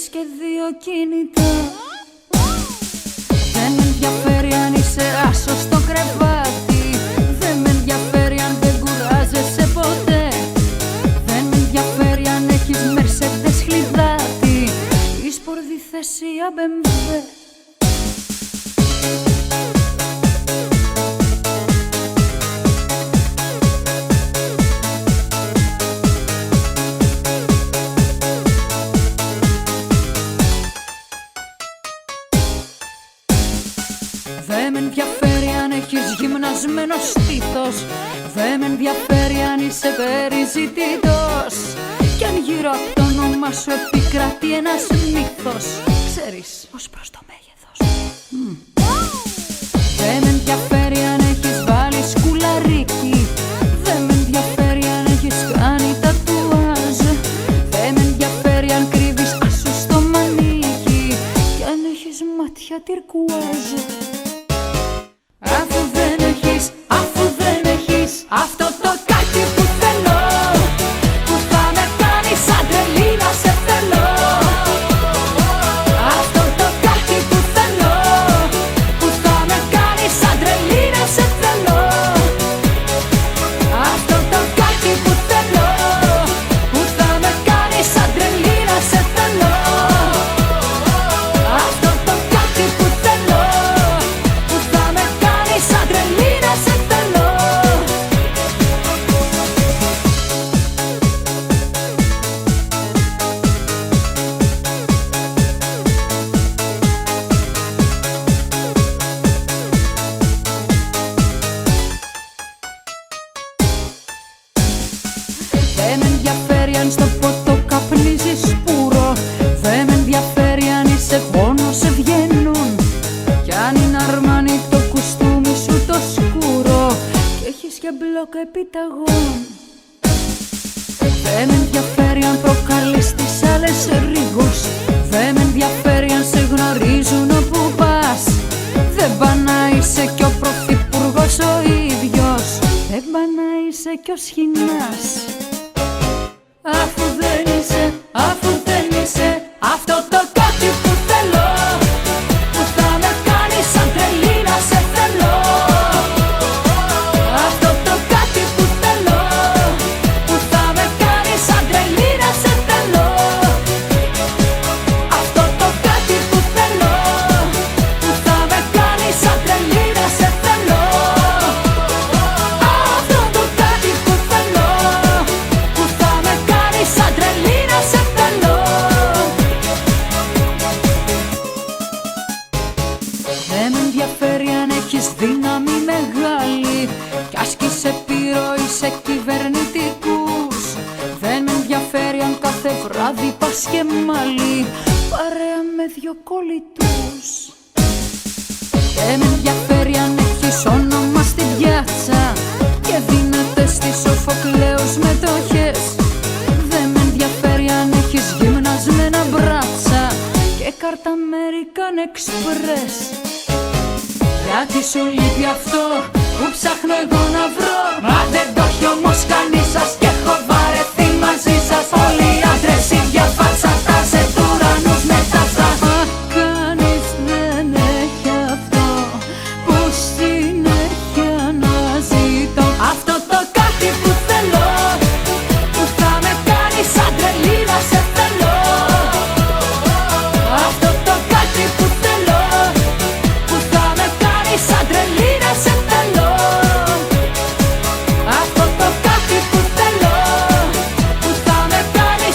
έχεις και 2 κινητά. Δεν με ενδιαφέρει αν είσαι άσος στο κρεβάτι. Δεν με ενδιαφέρει αν δεν κουράζεσαι ποτέ. Δεν με ενδιαφέρει αν έχεις Mercedes χλιδάτι ή σπορδί θέσια BMW. Δεν με ενδιαφέρει αν έχεις γυμνασμένο στήθος. Δεν με ενδιαφέρει αν είσαι περιζητητός. Κι αν γύρω από το όνομα σου επικρατεί ένας μύθος, ξέρεις, ως προς το μέγεθος. Δεν με ενδιαφέρει αν έχεις βάλει σκουλαρίκι. Δεν με ενδιαφέρει αν έχεις κάνει τατουάζ. Δεν με ενδιαφέρει αν κρύβεις άσου στο μανίκι κι αν έχεις μάτια τυρκουάζ. Αφού δεν έχεις αυτό το κάτι που θέλω, που θα με κάνει σαν τρελή να σε θέλω. Αυτό το κάτι που θέλω, που θα με κάνει σαν τρελή να σε θέλω. Αυτό το κάτι που θέλω, που θα με κάνει σαν τρελή να σε θέλω. Αυτό το κάτι που θέλω, που θα με κάνει σαν τρελή να σε θέλω. Δεν με ενδιαφέρει αν στο ποτό καπνίζεις σπούρο. Δεν με ενδιαφέρει αν είσαι πόνος σε βγαίνουν. Κι αν είναι Αρμάνι το κουστούμι σου το σκούρο και έχεις και μπλόκα επιταγών. Δεν με ενδιαφέρει αν προκαλείς τις άλλες ρίγους. Δεν με ενδιαφέρει αν σε γνωρίζουν όπου πας. Δεν πά να είσαι κι ο πρωθυπουργός ο ίδιος. Δεν πά να είσαι κι ο Σχοινάς. Αφού δεν είσαι αυτό το κάτι που θέλω, που θα με κάνει σαν τρελή να σε θέλω. Αυτό το κάτι που θέλω, που θα με κάνει σαν τρελή να σε θέλω. Αυτό το κάτι που θέλω, που θα με κάνει σαν τρελή να σε θέλω. Αυτό το κάτι που θέλω, που θα με κάνει σαν τρελή να σε θέλω. Δεν με ενδιαφέρει αν έχεις δύναμη μεγάλη κι άσκεις επιρροή σε κυβερνητικούς. Δεν με ενδιαφέρει αν κάθε βράδυ πας και μάλι παρέα με 2 κολλητούς. Δεν με ενδιαφέρει αν έχεις όνομα στην πιάτσα και δίνεται στις Σοφοκλέους μετοχές. Δεν με ενδιαφέρει αν έχεις γυμνασμένα μπράτσα και κάρτα American Express. Γιατί σου λείπει αυτό που ψάχνω εγώ να βρω. Μα δεν το έχει όμως κανείς σας και έχω βαρεθεί μαζί σας. Όλοι οι άντρες ίδια φάτσα, τάζε του ουρανούς με τα αυτά. Μα κανείς δεν έχει αυτό που συνέχεια να ζητώ. Αυτό το κάτι που θέλω, που θα με κάνει σαν τρελή να σε θέλω. Αυτό το κάτι που θέλω, που θα με κάνει σαν τρελή να σε θέλω. Αυτό το κάτι που θέλω, που θα με κάνει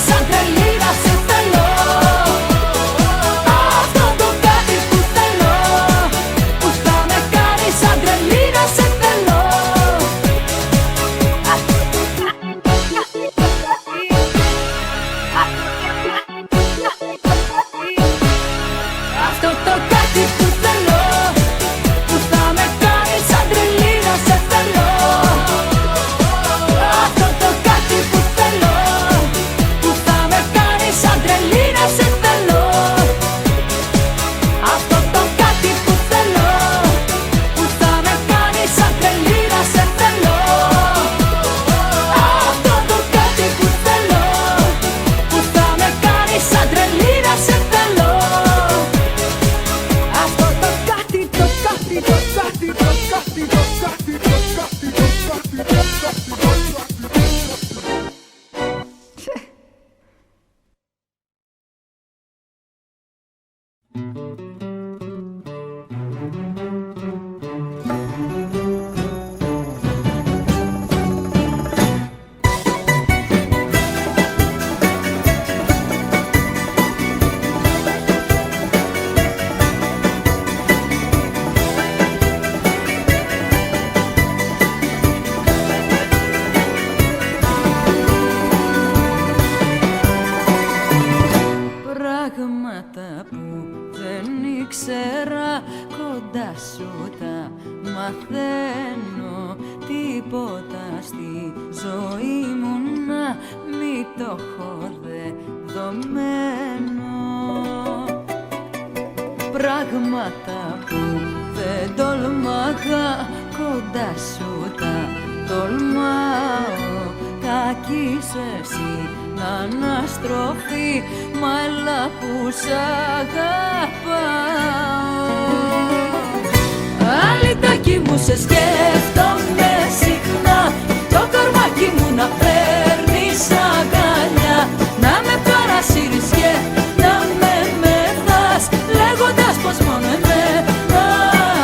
Πράγματα που δεν ήξερα, κοντά σου τα μαθαίνω. Τίποτα στη ζωή μου να μην το έχω δεδομένο. Πράγματα που δεν τολμάγα, κοντά σου τα τολμάω. Κακής εσύ αναστροφή, μα έλα που σ' αγαπάω. Αλυτάκι μου σε σκέφτομαι συχνά, το κορμάκι μου να παίρνεις αγκαλιά, να με παρασύρεις και να με μεθάς, λέγοντας πως μόνο εμένα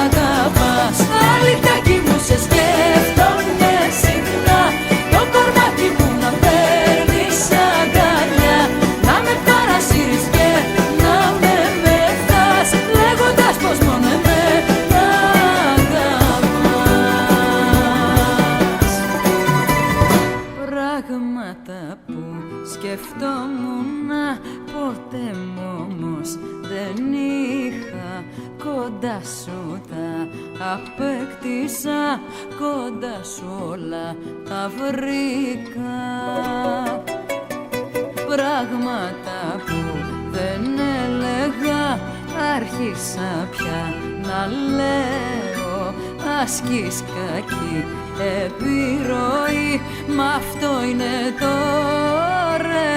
αγαπάς. Αλυτάκι μου σε σκέφτομαι συχνά, το κορμάκι μου να παίρνεις αγκαλιά, να με παρασύρεις και να με μεθάς, λέγοντας πως μόνο εμένα αγαπάς. Πράγματα που σκεφτόμουν ποτέ μου όμως δεν είχα, κοντά σου τα απέκτησα, κοντά σου όλα τα βρήκα. Πράγματα που δεν έλεγα, άρχισα πια να λέω. Ασκείς κακή επιρροή, μ' αυτό είναι το ωραίο.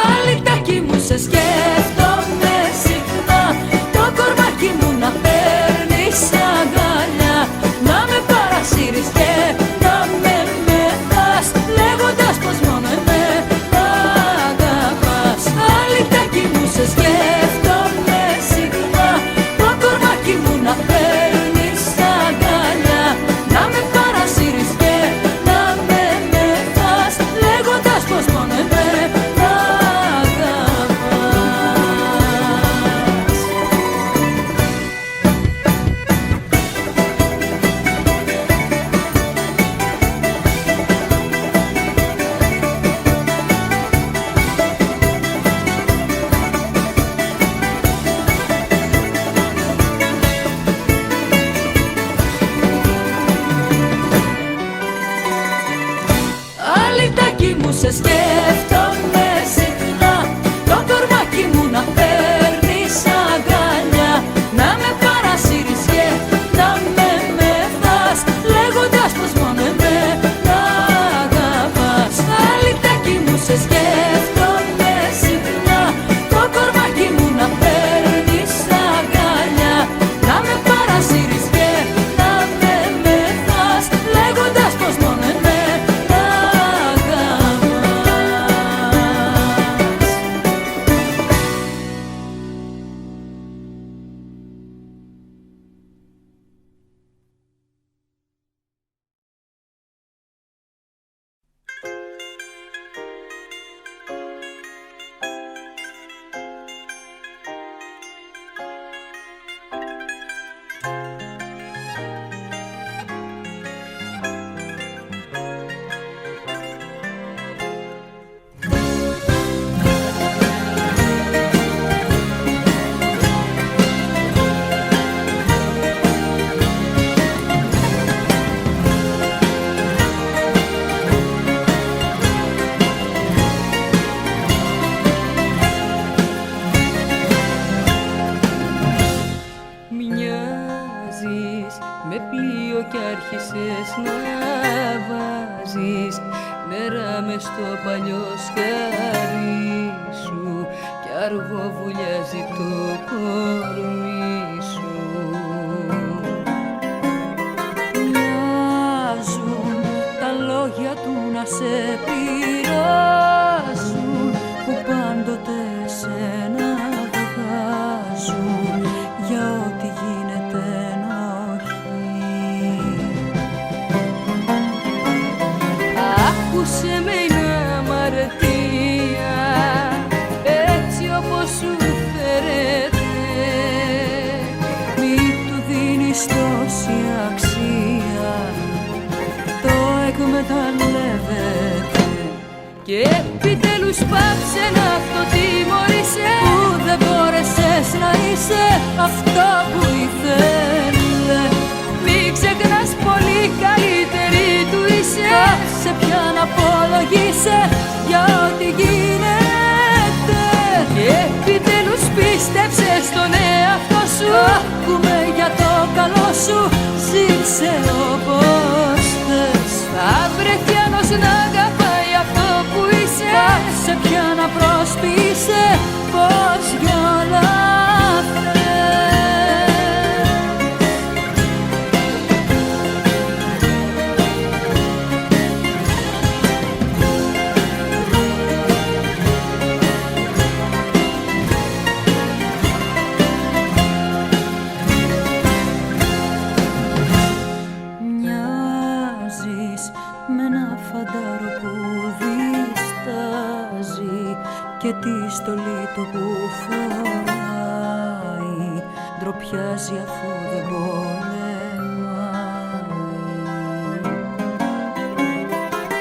Αλυτάκι μου σε σκέφτομαι συχνά, το κορμάκι μου να παίρνεις αγκαλιά, να με παρασύρεις και να με μεθάς, λέγοντας πως μόνο εμένα αγαπάς. Αλυτάκι μου σε σκέφτομαι συχνά, το κορμάκι μου να παίρνεις αγκαλιά, να με παρασύρεις και να με μεθάς, λέγοντας πως μόνο εμένα αγαπάς. Αλυτάκι μου σε σκέφτομαι συχνά, το κορμάκι μου να παίρνεις αγκαλιά, να με παρασύρεις και να με μεθάς, λέγοντας πως μόνο εμένα αγαπάς. Αλυτάκι μου σε σκέφτομαι συχνά, το κορμάκι μου να παίρνεις αγκαλιά, να με παρασύρεις και να με μεθάς, λέγοντας πως μόνο εμένα αγαπάς. Και επιτέλους πάψε να αυτοτιμωρείσαι, που δεν μπόρεσες να είσαι αυτό που ήθελε. Μην ξεχνάς, πολύ καλύτερη του είσαι. Άσε πια να απολογείσαι για ό,τι γίνεται. Και επιτέλους πίστεψε στον εαυτό σου, άκουμε για το καλό σου, ζήσε όπως θες. Θα βρεθεί άλλος να αγαπάει αυτό που είσαι. Άσε πια να προσποιείσαι πως για όλα και τη στολή του που φοράει ντροπιάζει αφού δεν πολεμάει.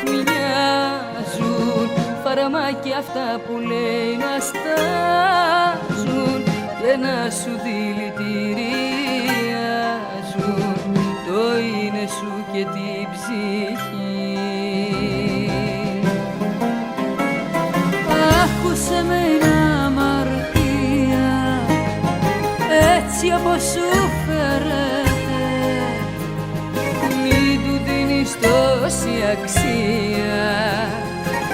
Μοιάζουν φαραμάκια αυτά που λέει να στάζουν και να σου δηλητηριάζουν το είναι σου και την ψυχή. Άκουσε με, είναι αμαρτία έτσι όπως σου φέρεται. Μην του δίνεις τόση αξία,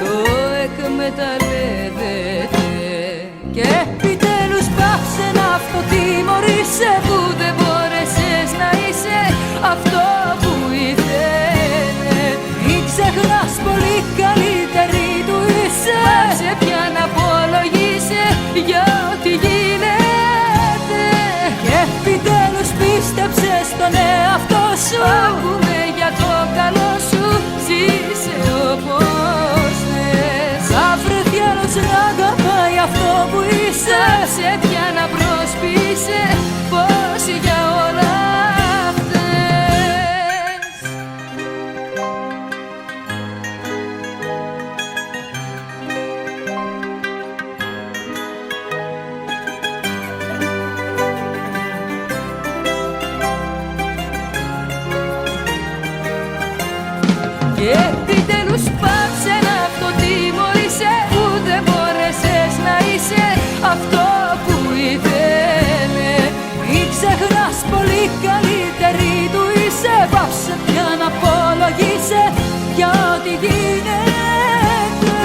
το εκμεταλλεύεται. Και επιτέλους πάψε να αυτοτιμωρείσαι, που δεν μπόρεσες να είσαι αυτό που ήθελε. Μην ξεχνάς, πολύ καλύτερη του είσαι. Πάψε πια να απολογείσαι για ό,τι γίνεται. Και επιτέλους πίστεψε στον εαυτό σου, άκουμε για το καλό σου, ζήσε όπως θες. Θα βρεθεί άλλος να αγαπάει αυτό που είσαι. Πάψε πια να προσποιείσαι πως για όλα και επιτέλους πάψε να αυτοτιμωρείσαι, που δεν μπόρεσες να είσαι αυτό που ήθελε. Μην ξεχνάς, πολύ καλύτερη του είσαι. Πάψε πια να απολογείσαι για ό,τι γίνεται. Και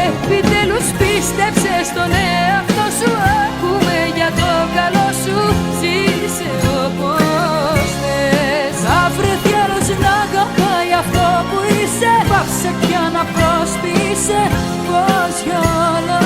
επιτέλους πίστεψε στον εαυτό σου, άκουμε για το καλό σου, ζήσε όπως θες. Θα βρεθεί άλλος να αγαπάει αυτό που είσαι. Πάψε πια να προσποιείσαι πως για όλα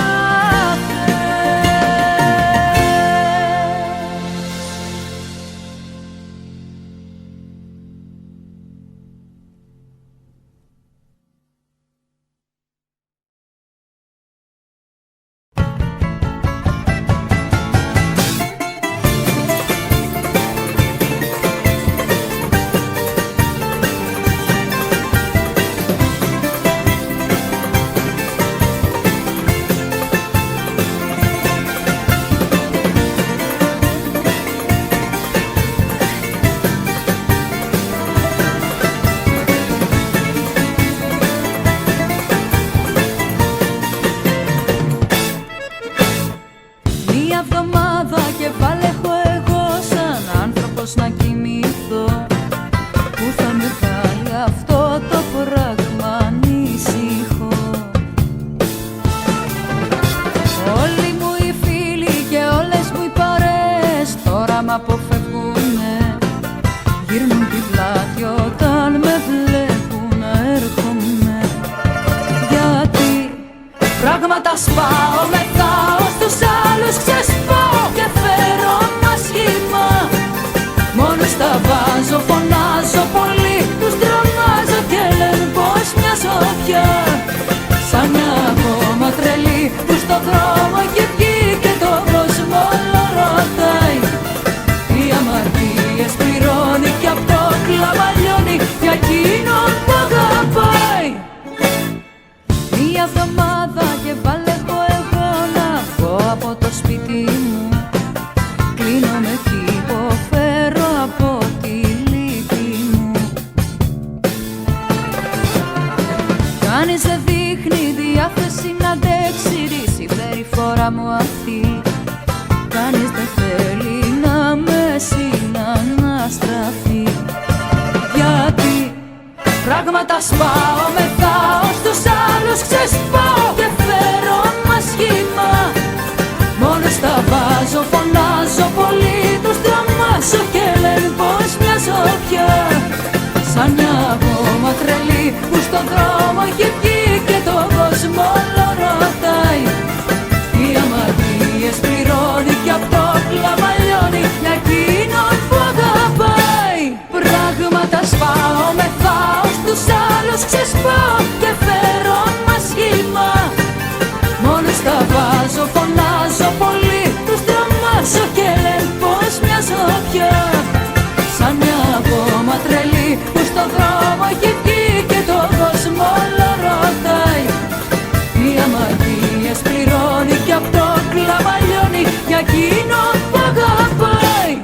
πράγματα σπάω, μετάω στους άλλους, ξεσπάω και φέρω μασχήμα. Μόνο στα βάζω, φωνάζω πολύ, τους τρομάζω και λένε πως μοιάζω πια σαν μια ακόμα τρελή που στον δρόμο έχει βγει και το κόσμο όλο ρωτάει. Οι αμαρτίες πληρώνει και απ' το κλάμα λιώνει για εκείνον που αγαπάει. Μια καμωαθεί. Κανείς δεν θέλει να με συναναστραφεί. Γιατί πράγματα σπάω, μεθάω, στους άλλους ξεσπάω και φέρω μας σχήμα. Μόνο στα βάζω, φωνάζω πολύ, τους τρομάζω και λένε πως μοιάζω πια. Σαν μια γόμα τρελή που στον δρόμο έχει βγει και τον κόσμο όλο ρωτάει. Οι αμαρτίες πληρώνει κι απ' το κλάμα λιώνει για εκείνον που αγαπάει. Πράγματα σπάω, μεθάω, στους άλλους ξεσπάω και φέρω μας σχήμα. Μόνο στα βάζω, φωνάζω πολύ, τους τρομάζω και λένε πως μοιάζω πια. Σαν μια γόμα τρελή που στον δρόμο έχει βγει και τον κόσμο όλο ρωτάει. Οι αμαρτίες πληρώνει κι απ' το κλάμα λιώνει για εκείνον που αγαπάει.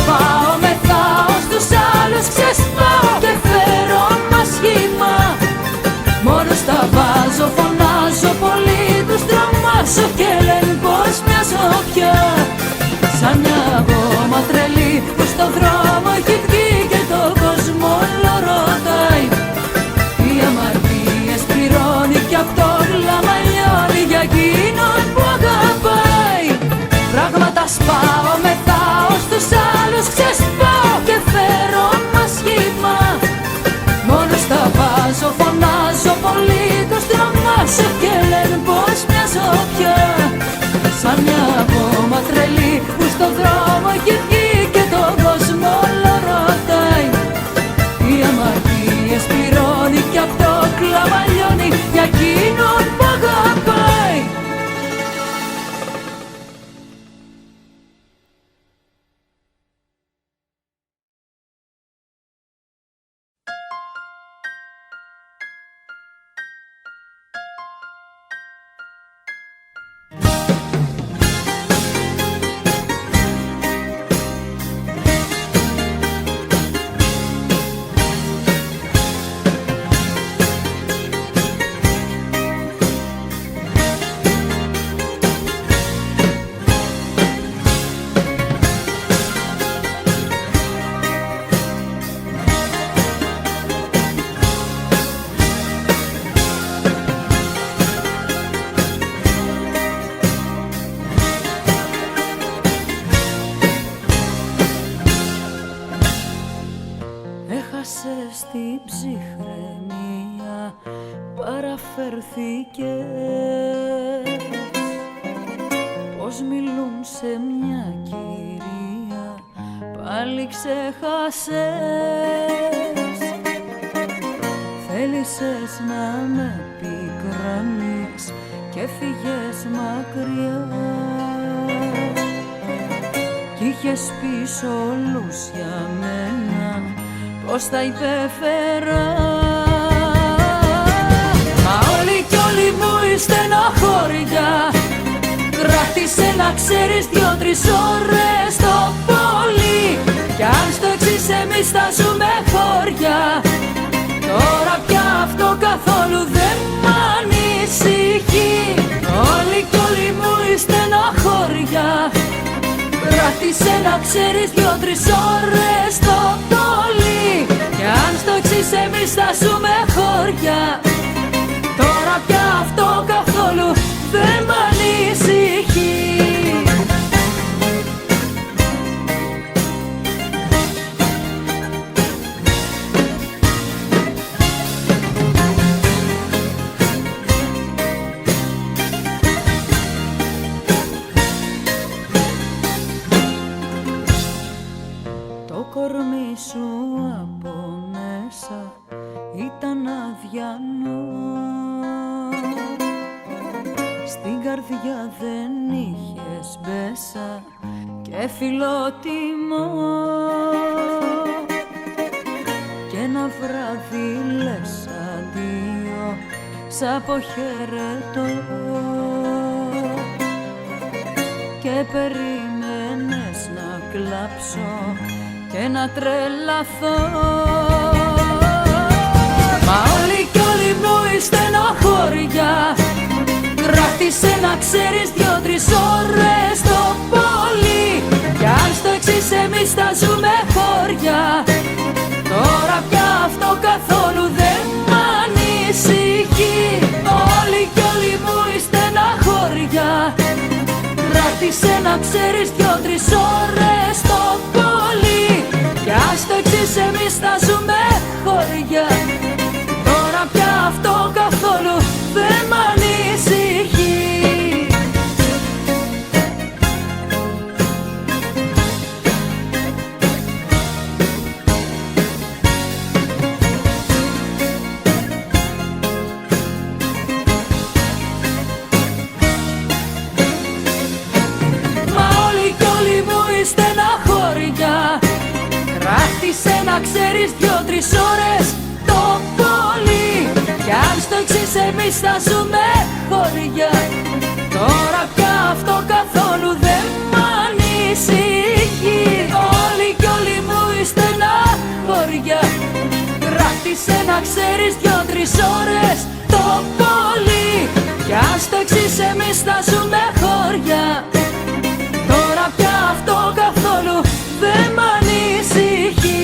Σπάω, μεθάω, στους άλλους ξεσπάω και φέρω μας σχήμα. Μόνο στα βάζω, φωνάζω πολύ, τους τρομάζω και λένε πως μοιάζω πια. Σαν μια γόμα τρελή που στον δρόμο έχει βγει και τον κόσμο όλο ρωτάει. Οι αμαρτίες πληρώνει κι απ' το κλάμα λιώνει για εκείνον που αγαπάει. Πράγματα σπάω, μεθάω, στους άλλους ξεσπάω και φέρω μας σχήμα. Μόνο στα βάζω, φωνάζω πολύ, τους τρομάζω και λένε πως μοιάζω πια. Σαν μια γόμα τρελή που στον δρόμο έχει βγει και τον κόσμο όλο ρωτάει. Οι αμαρτίες πληρώνει κι απ' το κλάμα λιώνει για εκείνον που αγαπάει. Στην ψυχραιμία παραφερθήκες. Πως μιλούν σε μια κυρία πάλι ξέχασες. Θέλησες να με πικρανείς και φύγες μακριά. Κι είχες πίσω όλους για μένα πως τα υπέφερα. Μα όλοι κι όλοι μου είστε στεναχώρια. Κράτησε να ξέρεις 2-3 ώρες το πολύ. Κι αν στο εξής εμείς θα ζούμε χώρια, τώρα πια αυτό καθόλου δεν μ' ανησυχεί. Όλοι κι όλοι μου είστε στεναχώρια. Κράτησε να ξέρεις 2-3 ώρες το πολύ. Κι αν στο εξής εμείς θα ζούμε χώρια, τώρα πια αυτό καθόλου δεν μ' ανησυχεί. Το κορμί σου από μέσα ήταν αδιανό. καρδιά δεν είχες μπέσα και φιλότιμο, και ένα βράδυ λες αντίο, σ' αποχαιρετώ, και περίμενες να κλάψω και να τρελαθώ. Μα όλοι κι όλοι μου η στενοχώρια κράτησε να ξέρεις 2-3 ώρες το πολύ. Κι αν στο εξής εμείς θα ζούμε χώρια, τώρα πια αυτό καθόλου δεν μ' ανησυχεί. Όλοι κι όλοι μου η στενοχώρια κράτησε να ξέρεις 2-3 ώρες το πολύ. Κι αν στο εξής εμείς θα ζούμε χώρια, τώρα πια αυτό καθόλου δεν μ' ανησυχεί. Μα όλοι κι όλοι μου η στεναχώρια κράτησε να ξέρεις 2-3 ώρες το πολύ. Κι αν στο εξής εμείς θα ζούμε χώρια, τώρα πια αυτό καθόλου δεν μ' ανησυχεί. Όλοι κι όλοι μου η στεναχώρια κράτησε να ξέρεις 2-3 ώρες το πολύ. Κι αν στο εξής εμείς θα ζούμε χώρια, τώρα πια αυτό καθόλου δεν μ' ανησυχεί.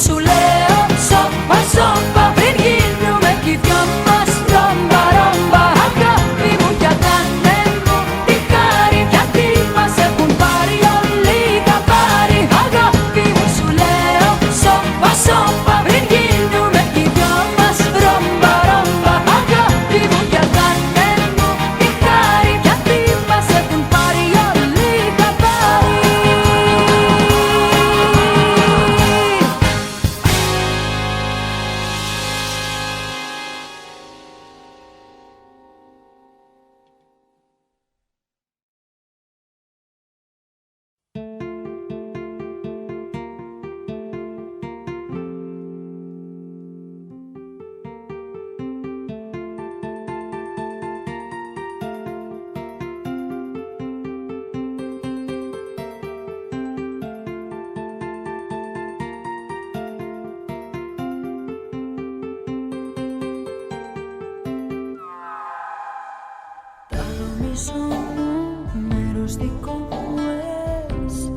σου λέω σόπα σόπα πριν γίνουμε κι οι δυο μας ρόμπα ρόμπα. Αγάπη μου για κάνε μου τη χάρη, γιατί μας έχουν πάρει όλοι τα πάρει. Αγάπη μου σου λέω σόπα σόπα πριν γίνουμε κι οι δυο μας ρόμπα ρόμπα. Αγάπη μου για κάνε μου τη χάρη, γιατί μας έχουν πάρει όλοι τα πάρει. Τα νομίζω μου μέρος δικό μου εσύ.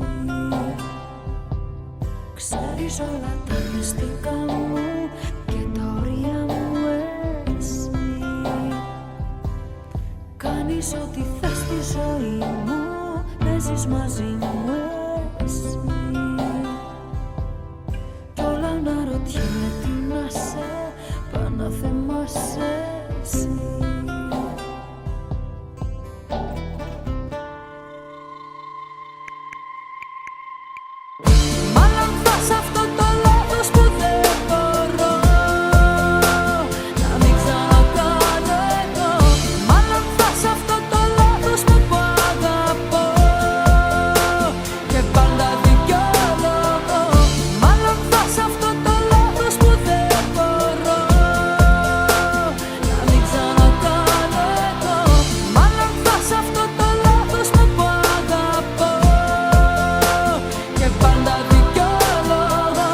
Ξέρεις όλα τα μυστικά μου και τα όρια μου εσύ. Κάνεις ό,τι θες στη ζωή μου, παίζεις μαζί μου εσύ. Κι όλα να ρωτιέμαι τι να σε, πά να θεμάσαι εσύ. Μάλλον θα σ' αυτό το λάθος που δεν μπορώ να μην ξανακάνω εγώ. Μάλλον θα σ' αυτό το λάθος που αγαπώ και πάντα δικαιολογώ. Μάλλον θα σ' αυτό το λάθος που δεν μπορώ να μην ξανακάνω εγώ. Μάλλον θα σ' αυτό το λάθος που αγαπώ και πάντα δικαιολογώ.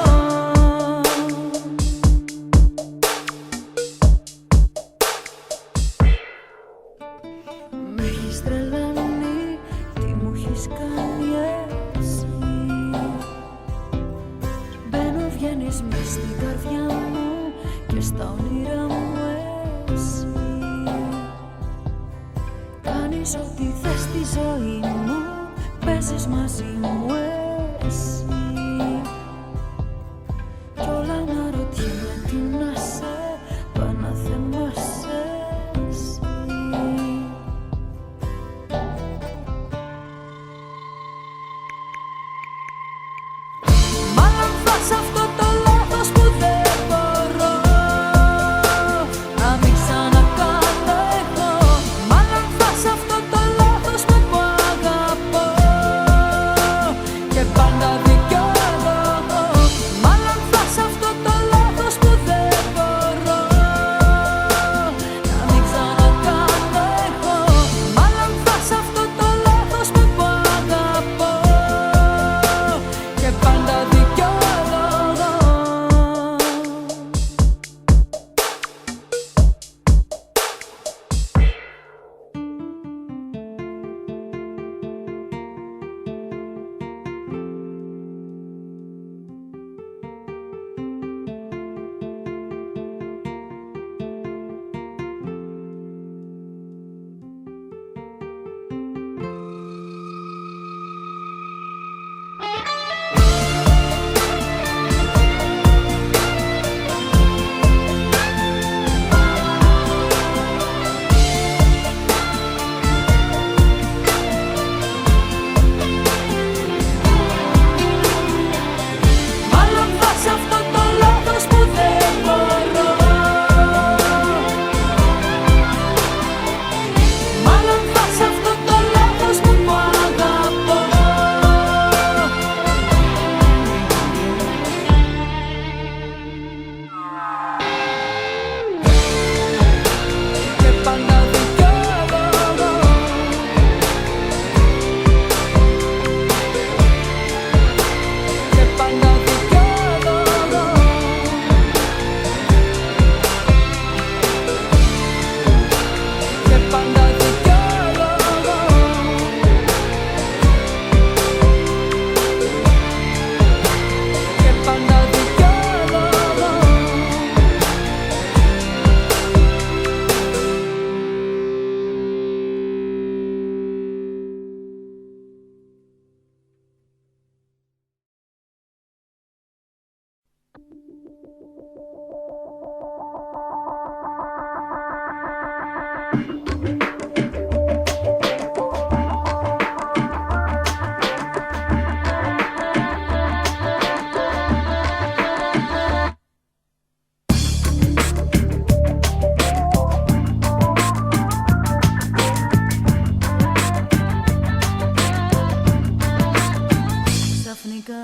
Με έχεις τρελάνει, τι μου έχεις κάνει εσύ. Μπαίνω, βγαίνεις μες στην καρδιά μου και στα όνειρά μου εσύ. Κάνεις ό,τι θες στη ζωή μου, παίζεις μαζί μου εσύ. Κι όλα να ρωτιέμαι τι να σε, πά να θεμάσαι εσύ. Μάλλον θα σ' αυτό το λάθος που δεν μπορώ να μην ξανακάνω εγώ. Μάλλον θα σ' αυτό το λάθος που αγαπώ και πάντα δικαιολογώ. Μάλλον θα σ' αυτό το λάθος που δεν μπορώ να μην ξανακάνω εγώ. Μάλλον θα σ' αυτό το λάθος που αγαπώ και πάντα δικαιολογώ.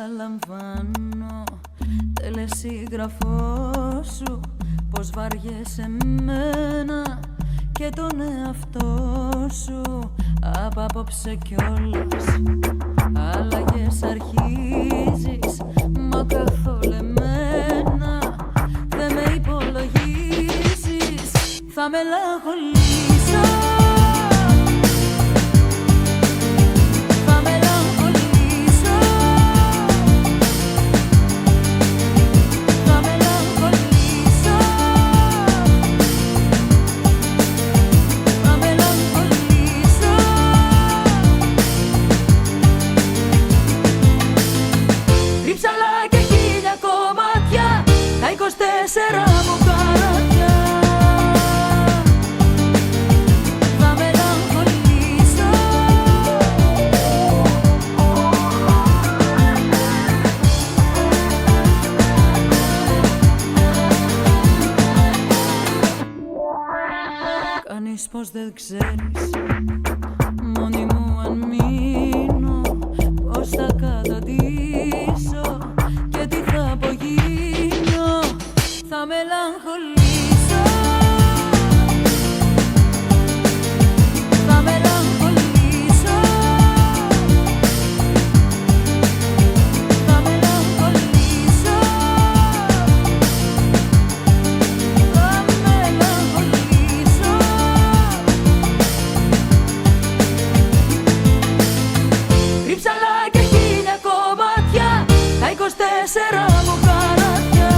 καταλαμβάνω, τελεσίγραφό σου, πως βαριέσαι μένα και τον εαυτό σου. Από απόψε κιόλας αλλαγές αρχίζεις, μα καθόλου εμένα δεν με υπολογίζεις. Θα μελαγχολήσω, θα μελαγχολήσω, θα μελαγχολήσω, θα μελαγχολήσω. Ρίψαλα και 1000 κομμάτια τα 24 μου καράτια. Κάνεις πως δεν ξέρεις, μόνη μου αν μείνω, πως θα καταντήσω και τι θα απογίνω. Θα μελαγχολήσω, θα μελαγχολήσω, θα μελαγχολήσω, θα μελαγχολήσω. Ρίψαλα και 1000 κομμάτια τα 24 μου καράτια.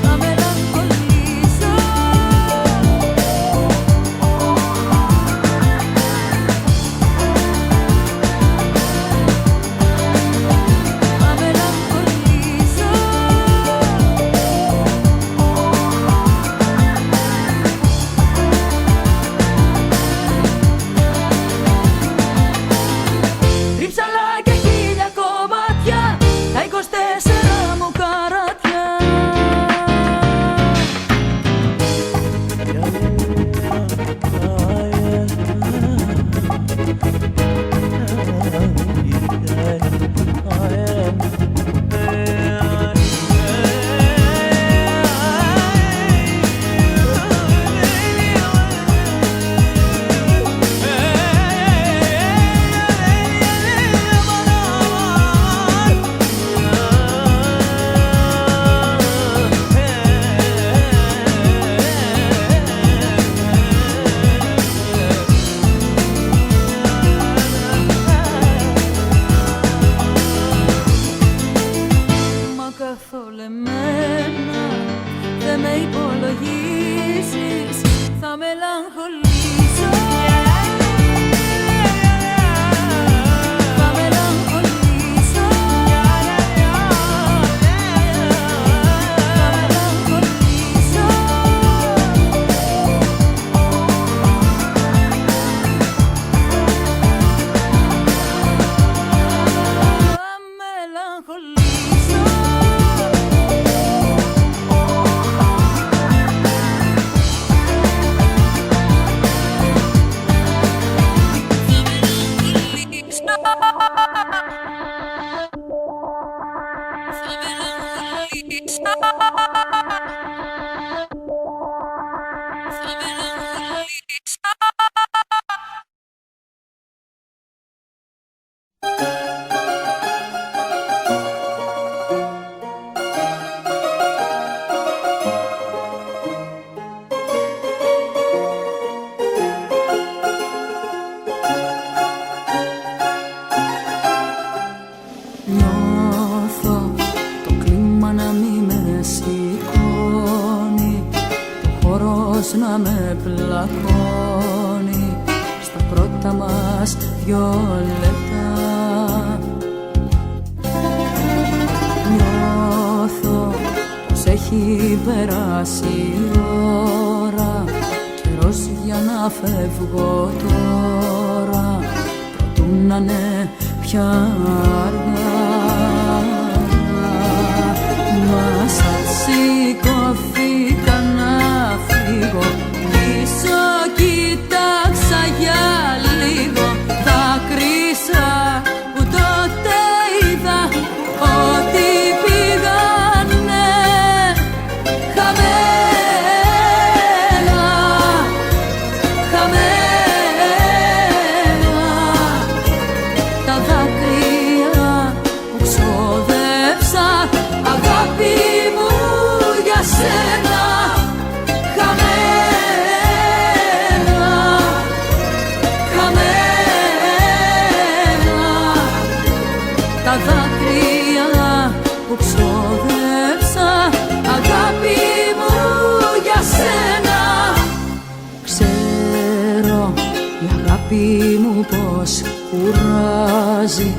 Θα μελαγχολήσω, θα μελαγχολήσω, ρίψαλα και 1000 κομμάτια τα 24 μου καράτια. Μα καθόλου εμένα δεν με υπολογίζεις. Θα μελαγχολήσω, θα μελαγχολήσω, θα μελαγχολήσω, θα μελαγχολήσω. Νιώθω το κλίμα να μη με σηκώνει, το χώρος να με πλακώνει στα πρώτα μας 2 λεπτά. Νιώθω πως έχει περάσει η ώρα, καιρός για να φεύγω τώρα, προτού να είναι πια αργά. Μα σαν σηκώθηκα να φύγω, πίσω κοίταξα για λίγο, δάκρυσα που δάκρυα που ξόδεψα, αγάπη μου για σένα. Ξέρω η αγάπη μου πως κουράζει,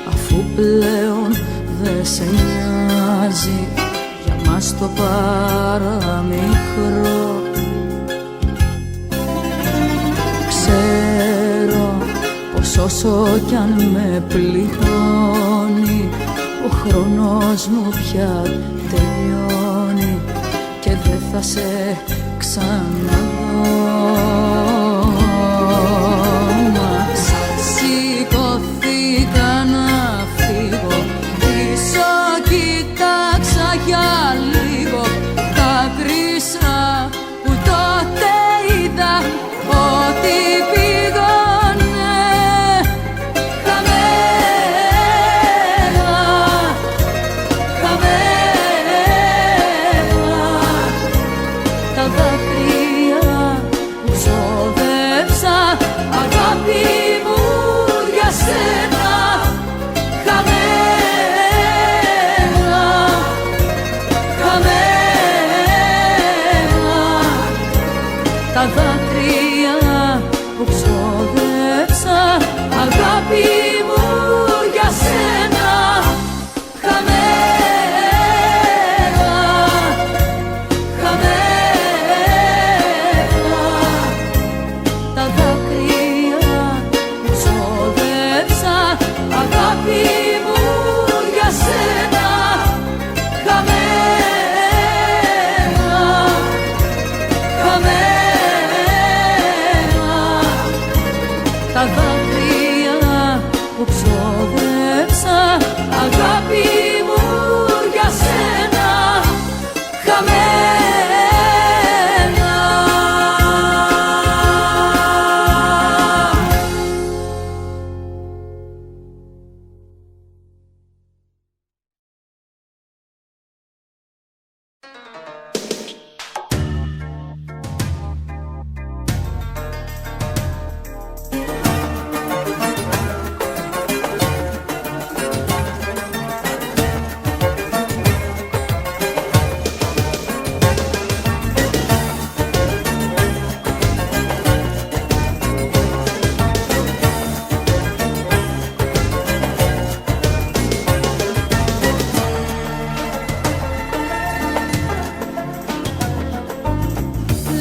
αφού πλέον δε σε νοιάζει για μας το παραμικρό. Ξέρω πως όσο κι αν με πληγώνει, ο χρόνος μου πια τελειώνει και δεν θα σε ξαναδώ. Μα σηκωθήκα να φύγω, πίσω κοίταξα για λίγο, δάκρυσα που τότε είδα ότι πήγανε χαμένα, χαμένα. Τα δάκρυα που ξόδεψα, αγάπη μου για σένα, χαμένα, χαμένα. Τα δάκρυα που ξόδεψα, αγάπη μου για σένα, χαμένα, χαμένα. Τα δάκρυα που ξόδεψα, αγάπη μου για σένα, χαμένα, χαμένα. Τα δάκρυα που ξόδεψα, αγάπη μου για σένα, χαμένα.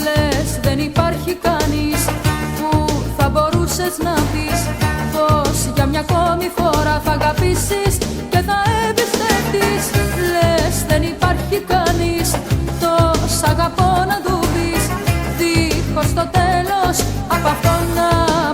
Λες δεν υπάρχει κανείς που θα μπορούσες να πεις πως για μια ακόμη φορά θα αγαπήσεις και θα εμπιστευτείς. Λες δεν υπάρχει κανείς, το σ' αγαπώ να του πεις, δίχως το τέλος από αυτό να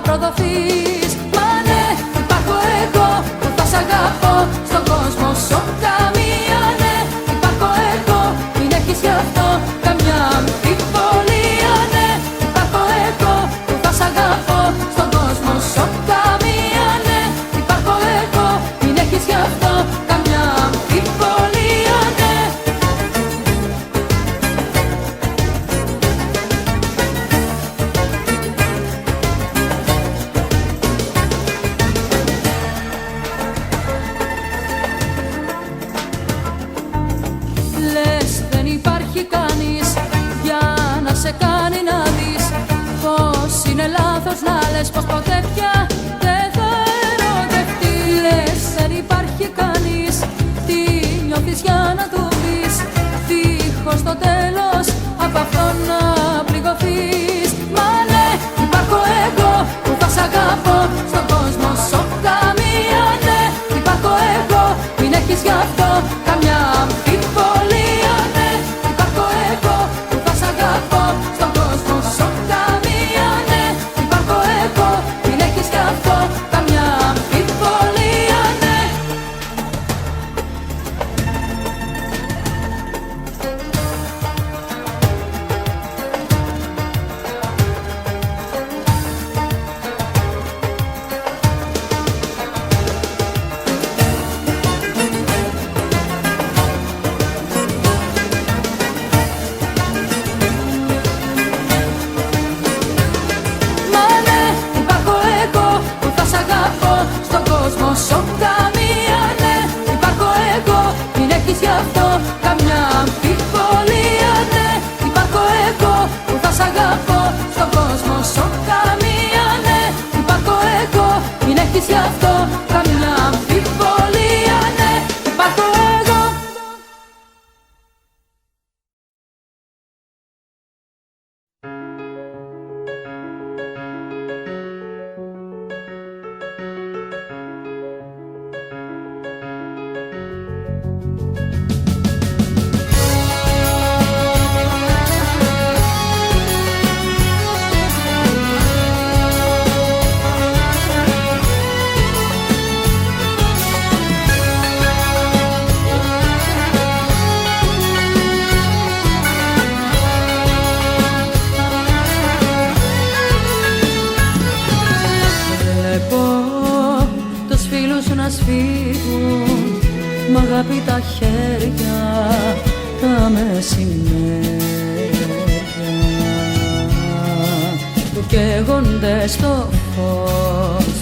προδοθείς. Μα ναι, υπάρχω εγώ που θα σ' αγαπώ στον κόσμο σου καμία, ναι. Υπάρχω εγώ, μην έχεις γι' αυτό καμιά αμφιβολία, ναι. Υπάρχω εγώ που θα σ' αγαπώ στον κόσμο σου καμία, ναι. Υπάρχω εγώ, μην έχεις γι' αυτό καμιά αμφιβολία, ναι. Λες δεν υπάρχει κανείς για να σε κάνει να δεις πως είναι λάθος να λες πως ποτέ πια δεν θα ερωτευτεί. Λες δεν υπάρχει κανείς, τι νιώθεις για να του πεις, δίχως το τέλος από αυτό να πληγωθείς. Μα ναι, υπάρχω εγώ που θα σ' αγαπώ στον κόσμο σου καμία, ναι. Υπάρχω εγώ, μην έχεις γι' αυτό καμιά αμφιβολία, ναι. Υπάρχω εγώ που θα σ' αγαπώ στον κόσμο σου καμία, ναι. Υπάρχω εγώ, μην έχεις γι' αυτό καμιά αμφιβολία, ναι. Μα ναι, υπάρχω εγώ που θα σ' αγαπώ στον κόσμο σου καμία, ναι. αμφιβολία, ναι, υπάρχω εγώ. Σφίγγουν μ' αγάπη τα χέρια τα μεσημέρια που καίγονται στο φως.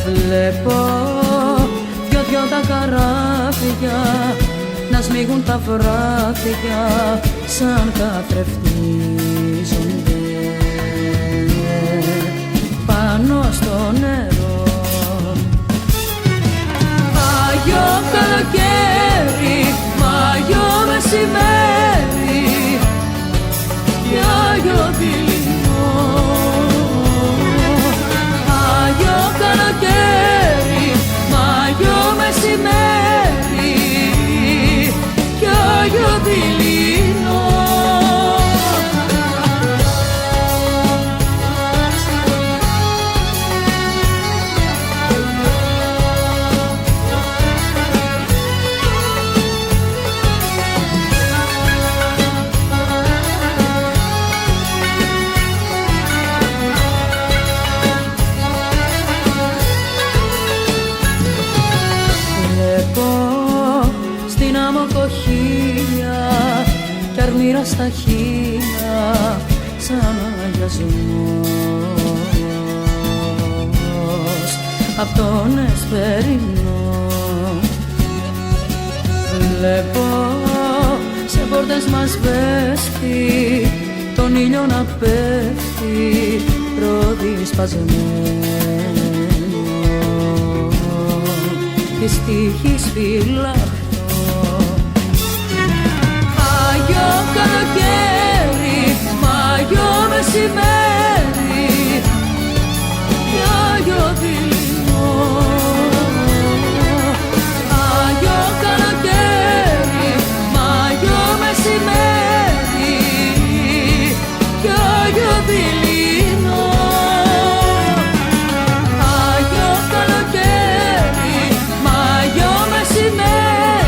Βλέπω δυο-δυο τα καράβια να σμίγουν τα βράδια σαν καθρεφτίζονται πάνω στο νερό. Μαγιό καλοκαίρι, μαγιό μεσημέρι και άγιο δειλινό. Μαγιό καλοκαίρι, μαγιό μεσημέρι και άγιο δειλινό. Κι αρμύρα στα χείλια σαν αγιασμός απ' τον εσπερινό. Βλέπω σε πόρτες μας βέστη τον ήλιο να πέφτει ρόδι σπασμένο της τύχης φυλαχτό. Μαγιό καλοκαίρι, μαγιό μεσημέρι και άγιο δειλινό. Μαγιό καλοκαίρι, μαγιό μεσημέρι και άγιο δειλινό. Μαγιό καλοκαίρι, μαγιό μεσημέρι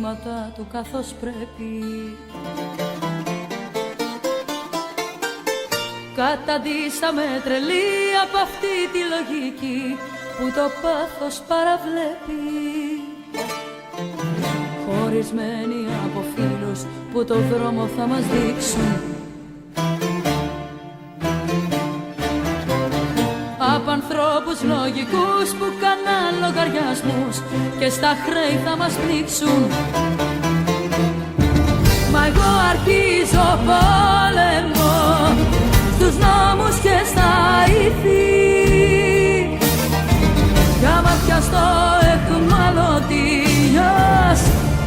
βήματα του καθώς πρέπει. Καταντήσαμε τρελή από αυτή τη λογική που το πάθος παραβλέπει. Χωρισμένοι από φίλους που το δρόμο θα μας δείξουν, απ' ανθρώπους λογικούς που κάναν λογαριασμούς και στα χρέη θα μας πνίξουν. Μα εγώ αρχίζω πόλεμο στους νόμους και στα ήθη, κι άμα πιαστώ εχμαλωτίας,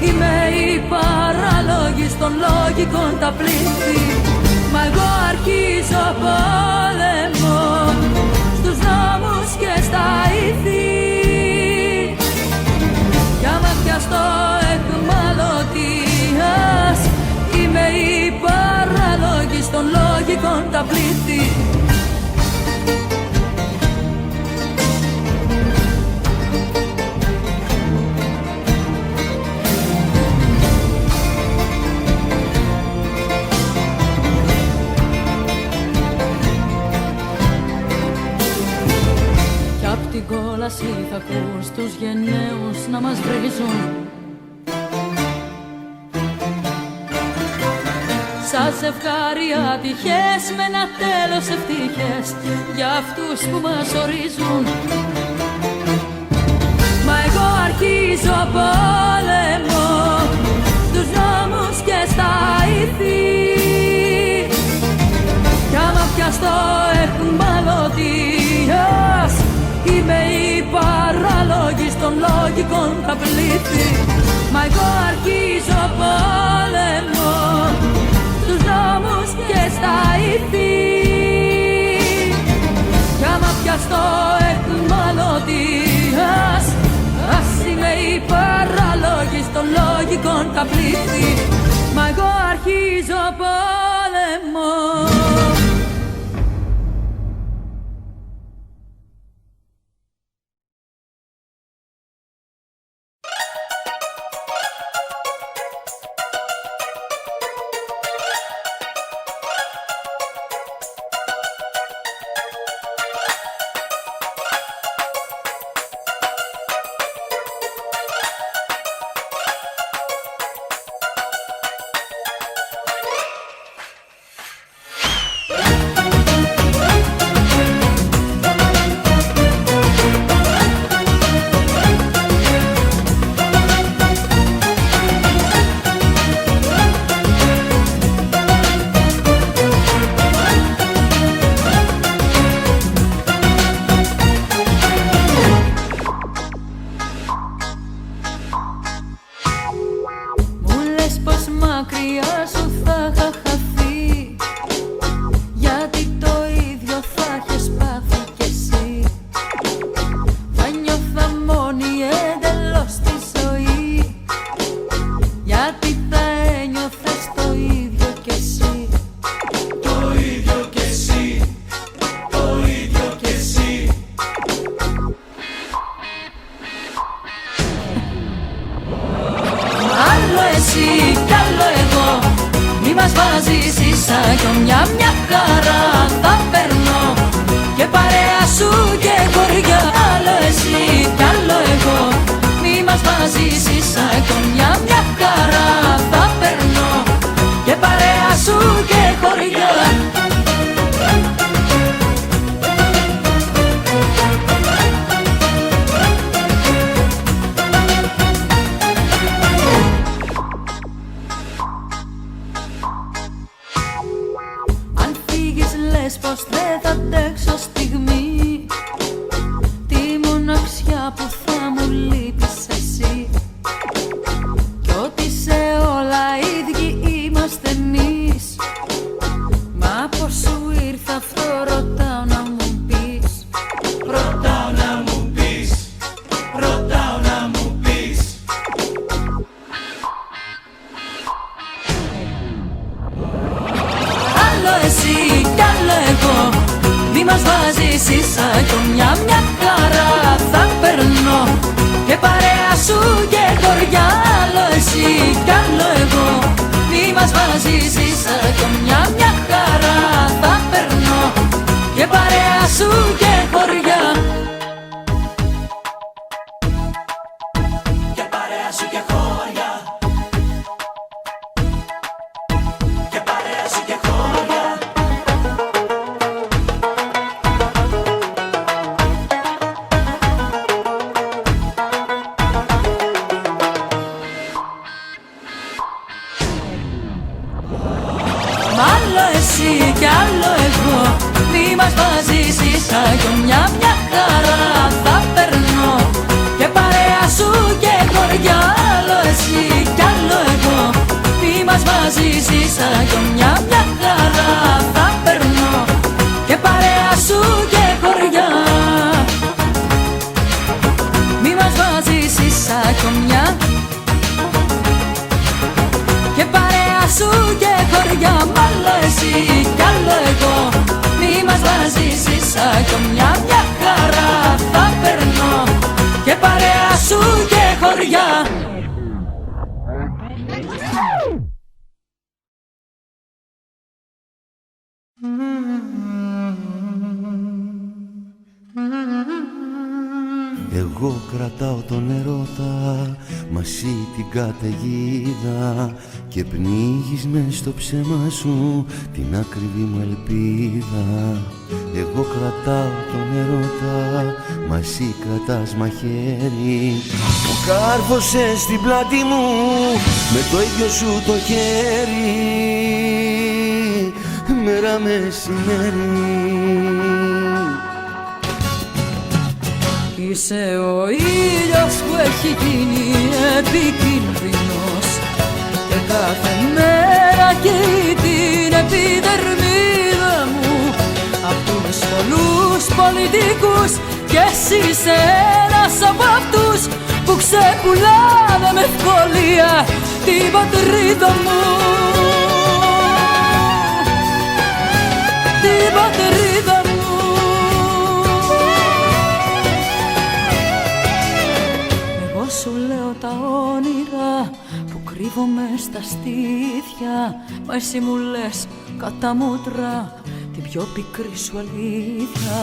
είμαι η παράλογη των λογικών τα πλήθη. Μα εγώ αρχίζω πόλεμο στους νόμους και στα ήθη, κι άμα πιαστώ εχμαλωτίας, είμαι η παράλογη των λογικών τα πλήθη. Κι απ' την κόλαση θα ακούς τους γενναίους να μας βρίζουν, σαν ζευγάρι ατυχές με ένα τέλος ευτυχές για αυτούς που μας ορίζουν. Μα εγώ αρχίζω πόλεμο στους νόμους και στα ήθη, κι άμα πιαστώ εχμαλωτίας, είμαι η παράλογη των λογικών τα πλήθη. Μα εγώ αρχίζω πόλεμο στους νόμους και στα ήθη, κι άμα πιαστώ εχμαλωτίας, ας είμαι η παράλογη των λογικών τα πλήθη. Μα εγώ αρχίζω πόλεμο. μας βάζεις ίσα κι μια χαρά θα περνώ και και παρέα σου και χωριά. Άλλο εσύ κι άλλο εγώ, μη μας βάζεις ίσα κι μια χαρά θα περνώ και παρέα σου και χωριά. Και παρέα σου και χωριά. Και παρέα σου και χωριά. Άλλο εσύ κι άλλο εγώ, μη μας βάζεις ίσα κι μια χαρά θα περνώ και παρέα σου και χωριά. Άλλο εσύ κι άλλο εγώ, μη μας βάζεις ίσα κι μια χαρά θα περνώ και παρέα σου και χωριά. Μη μας βάζεις ίσα κι μια και παρέα σου και χωριά. Μ' άλλο εσύ κι άλλο εγώ, μη μας βάζεις ίσα κι μια χαρά θα περνώ και παρέα σου και χωριά. Εγώ κρατάω τον ερώτα, μασί την καταιγίδα και πνίγεις μες στο ψέμα σου την ακριβή μου ελπίδα. Εγώ κρατάω τον ερώτα, μα εσύ κρατάς μαχαίρι. Μου κάρφωσες στην πλάτη μου με το ίδιο σου το χέρι, μέρα μεσημέρι. Είσαι ο ήλιος που έχει γίνει επικίνδυνος και κάθε μέρα καίει την επιδερμίδα μου απ' τους πολλούς πολιτικούς κι εσύ είσαι ένας από αυτούς που ξεπουλάνε με ευκολία την πατρίδα μου. Την πατρίδα μου. Σου λέω τα όνειρα που κρύβομαι στα στήθια, μα εσύ μου λες κατά μούτρα την πιο πικρή σου αλήθεια.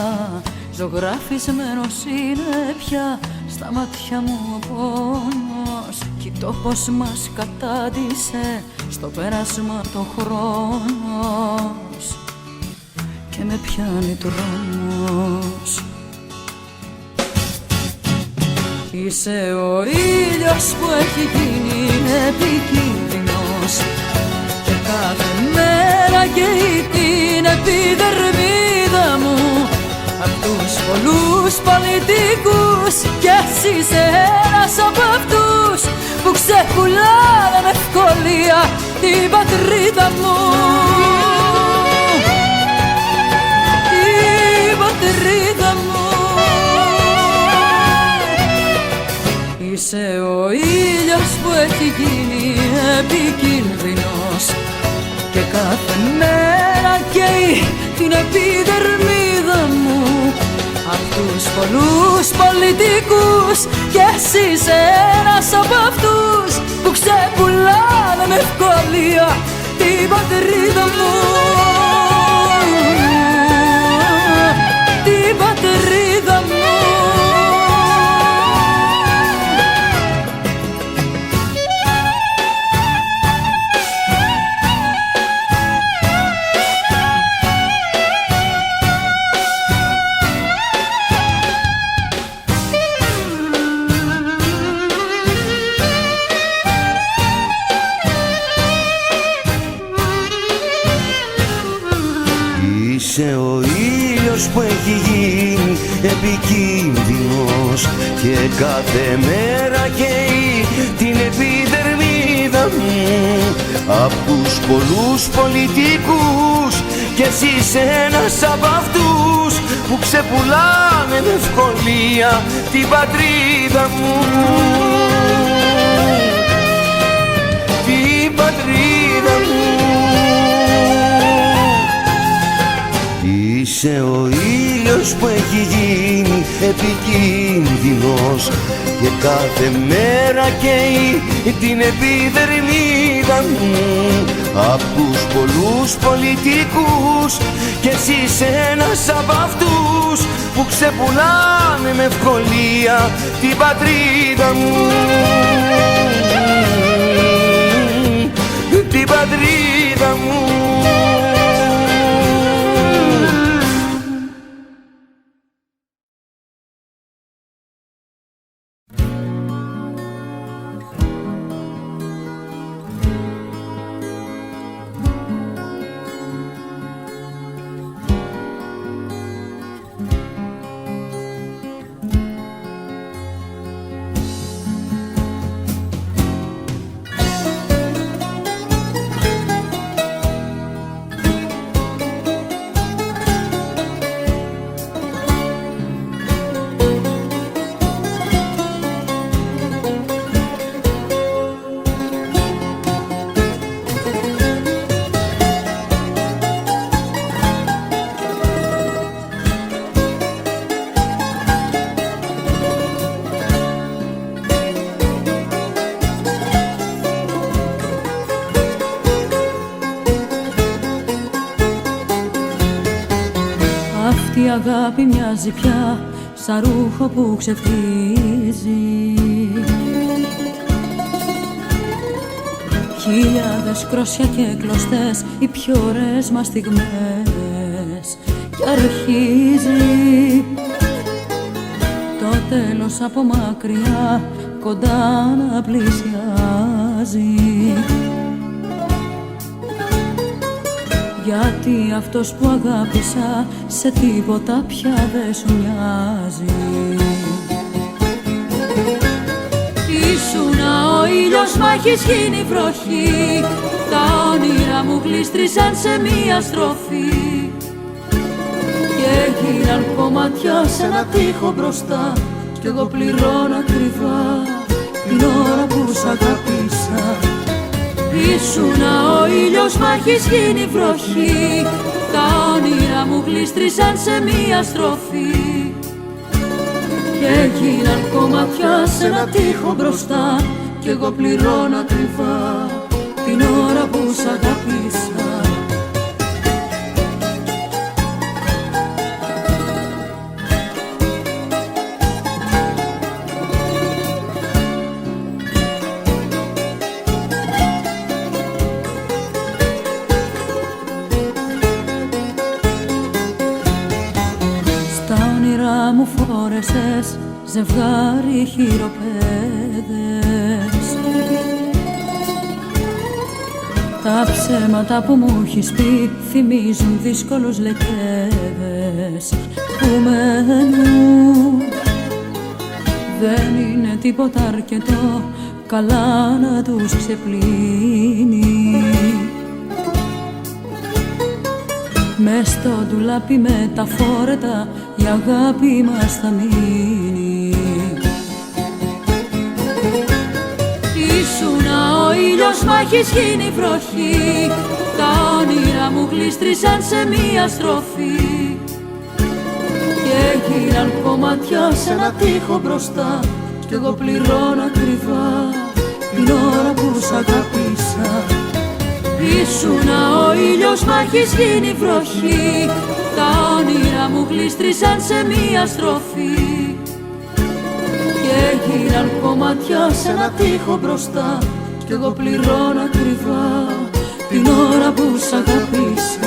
Ζωγραφισμένος είναι πια στα μάτια μου ο πόνος, κοιτώ πως μας κατάντησε στο πέρασμα το χρόνος και με πιάνει τρόμος. Είσαι ο ήλιος που έχει γίνει επικίνδυνος και κάθε μέρα καίει την επιδερμίδα μου απ' τους πολλούς πολιτικούς κι εσύ είσαι ένας από αυτούς που ξεπουλάνε με ευκολία την πατρίδα μου. Την πατρίδα μου. Είσαι ο ήλιος που έχει γίνει επικίνδυνος και κάθε μέρα καίει την επιδερμίδα μου απ' τους πολλούς πολιτικούς κι εσύ είσαι ένας από αυτούς που ξεπουλάνε με ευκολία την πατρίδα μου. Την πατρίδα μου. Είσαι ο ήλιος που έχει γίνει επικίνδυνος και κάθε μέρα καίει την επιδερμίδα μου απ' τους πολλούς πολιτικούς κι εσύ είσαι ένας από αυτούς που ξεπουλάνε με ευκολία την πατρίδα μου. Την πατρίδα μου. Είσαι ο ήλιος τέλος που έχει γίνει επικίνδυνος και κάθε μέρα καίει την επιδερμίδα μου απ' τους πολλούς πολιτικούς κι εσύ είσαι ένας από αυτούς που ξεπουλάνε με ευκολία την πατρίδα μου, την πατρίδα μου. Αυτή η αγάπη μοιάζει πια σαν ρούχο που ξεφτίζει. Χιλιάδες κρόσια και κλωστές, οι πιο ωραίες μας στιγμές. Κι αρχίζει το τέλος από μακριά, κοντά να πλησιάζει. Γιατί αυτός που αγάπησα σε τίποτα πια δεν σου μοιάζει. Ήσουνα ο ήλιος μα έχεις γίνει βροχή, τα όνειρα μου γλίστρισαν σε μία στροφή και έγιναν κομματιά σε ένα τοίχο μπροστά κι εγώ πληρώνω ακριβά την ώρα που σ' αγάπησα. Ήσουνα ο ήλιος μα έχεις γίνει βροχή, τα όνειρα μου γλίστρισαν σε μία στροφή και έγιναν κομματιά σε ένα τοίχο μπροστά κι εγώ πληρώνω ακριβά την ώρα που σ' αγάπησα. Μου φόρεσες ζευγάρι χειροπέδες. Τα ψέματα που μου έχεις πει θυμίζουν δύσκολους λεκέδες που μένουν. Δεν είναι τίποτα αρκετό, καλά να τους ξεπλύνει. Μες στο ντουλάπι με τα φόρετα η αγάπη μας θα μείνει. Ήσουνα ο ήλιος μα έχεις γίνει βροχή, τα όνειρα μου γλίστρισαν σε μία στροφή και έγιναν κομματιά σε ένα τοίχο μπροστά κι εγώ πληρώνω ακριβά την ώρα που σ' αγάπησα. Ήσουνα ο ήλιος μα έχεις γίνει βροχή, τα όνειρα μου γλίστρισαν σε μία στροφή και έγιναν κομματιά σε ένα τοίχο μπροστά κι εγώ πληρώνω ακριβά την ώρα που σ' αγάπησα.